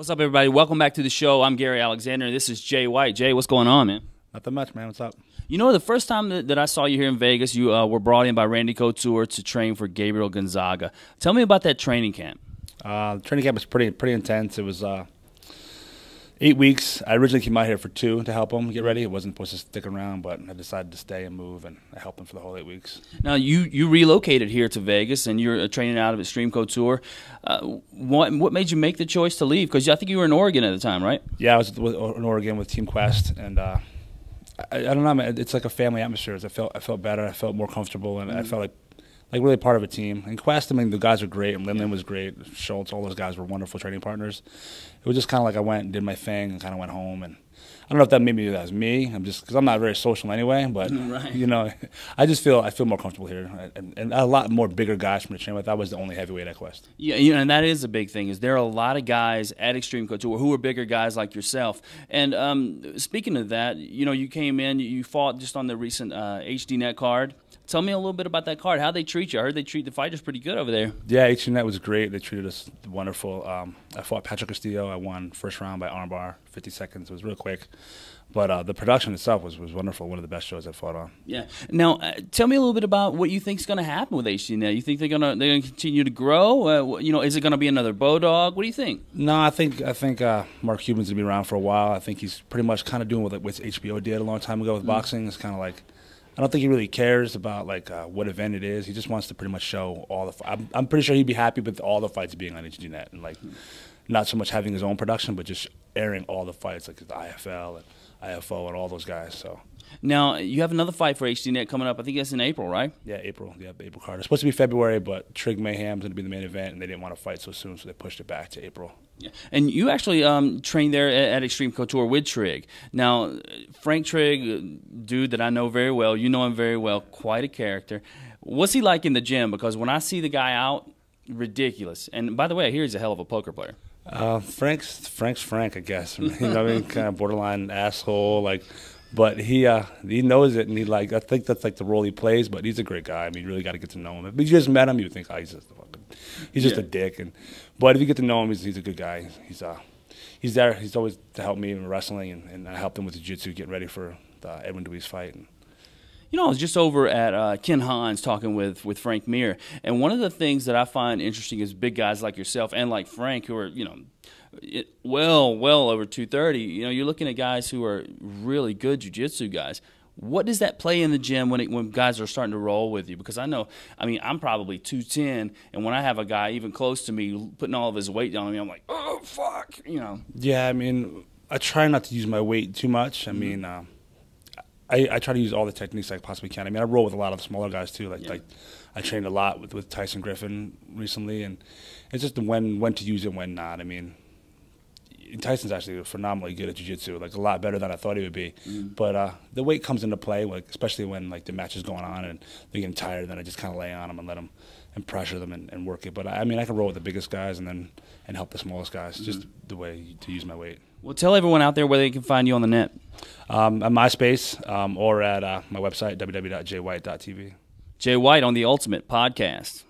What's up, everybody? Welcome back to the show. I'm Gary Alexander, and this is Jay White. Jay, what's going on, man? Nothing much, man. What's up? You know, the first time that I saw you here in Vegas, you were brought in by Randy Couture to train for Gabriel Gonzaga. Tell me about that training camp. The training camp was pretty intense. It was 8 weeks. I originally came out here for 2 to help him get ready. It wasn't supposed to stick around, but I decided to stay and move, and I helped him for the whole 8 weeks. Now, you relocated here to Vegas, and you're training out of Xtreme Couture. What made you make the choice to leave? Because I think you were in Oregon at the time, right? Yeah, I was in Oregon with Team Quest, and I don't know, man. It's like a family atmosphere. I felt better. I felt more comfortable, and I felt like really part of a team. And Quest, I mean, the guys are great, and Lindland was great. Schultz, all those guys were wonderful training partners. It was just kind of like I went and did my thing and kind of went home. And I don't know if that maybe that was me. I'm just because I'm not very social anyway. But right. you know, I feel more comfortable here, and a lot more bigger guys from the train with. I was the only heavyweight at Quest. Yeah, you know, and that is a big thing. Is there are a lot of guys at Xtreme Couture who are bigger guys like yourself. And speaking of that, you know, you came in, you fought just on the recent HDNet card. Tell me a little bit about that card. How they treat you? I heard they treat the fighters pretty good over there. Yeah, HDNet was great. They treated us wonderful. I fought Patrick Castillo. I won first round by armbar, 50 seconds. It was real quick. But the production itself was wonderful. One of the best shows I fought on. Yeah. Now, tell me a little bit about what you think is going to happen with HDNet. You think they're gonna continue to grow? You know, is it going to be another Bodog? What do you think? No, I think Mark Cuban's gonna be around for a while. I think he's pretty much kind of doing what HBO did a long time ago with boxing. It's kind of like, I don't think he really cares about like what event it is. He just wants to pretty much show all the. I'm pretty sure he'd be happy with all the fights being on HDNet and like not so much having his own production, but just airing all the fights like the IFL and IFO and all those guys. So now you have another fight for HDNet coming up. I think that's in April, right? Yeah, April. Yeah, the April card. It's supposed to be February, but Trig Mayhem's going to be the main event, and they didn't want to fight so soon, so they pushed it back to April. Yeah. And you actually trained there at Xtreme Couture with Trig. Now, Frank Trigg, dude that I know very well, you know him very well, quite a character. What's he like in the gym? Because when I see the guy out, ridiculous. And by the way, I hear he's a hell of a poker player. Frank's Frank, I guess. You know what I mean? Kind of borderline asshole, like. But he knows it, and I think that's like the role he plays. But he's a great guy. I mean, you really got to get to know him. If you just met him, you would think, oh, he's just a dick. But if you get to know him, he's a good guy. He's there. He's always to help me in wrestling, and I helped him with the jiu-jitsu, getting ready for the Edwin Dewey's fight. You know, I was just over at Ken Hines talking with Frank Mir, and one of the things that I find interesting is big guys like yourself and like Frank, who are, you know, well over 230. You know, you're looking at guys who are really good jiu-jitsu guys. What does that play in the gym when guys are starting to roll with you? Because I know, I mean, I'm probably 210, and when I have a guy even close to me putting all of his weight on me, I'm like, oh, fuck, you know. Yeah, I mean, I try not to use my weight too much. I mean, I try to use all the techniques I possibly can. I mean, I roll with a lot of smaller guys too. Like I trained a lot with Tyson Griffin recently, and it's just when to use it, when not. I mean, Tyson's actually phenomenally good at jiu-jitsu, like a lot better than I thought he would be. But the weight comes into play, like especially when like the match is going on and they're getting tired. Then I just kind of lay on them and let them and pressure them and work it. But I mean, I can roll with the biggest guys and help the smallest guys. Just the way to use my weight. Well, tell everyone out there where they can find you on the net. At MySpace or at my website www.jwhite.tv. Jay White on the Ultimate Podcast.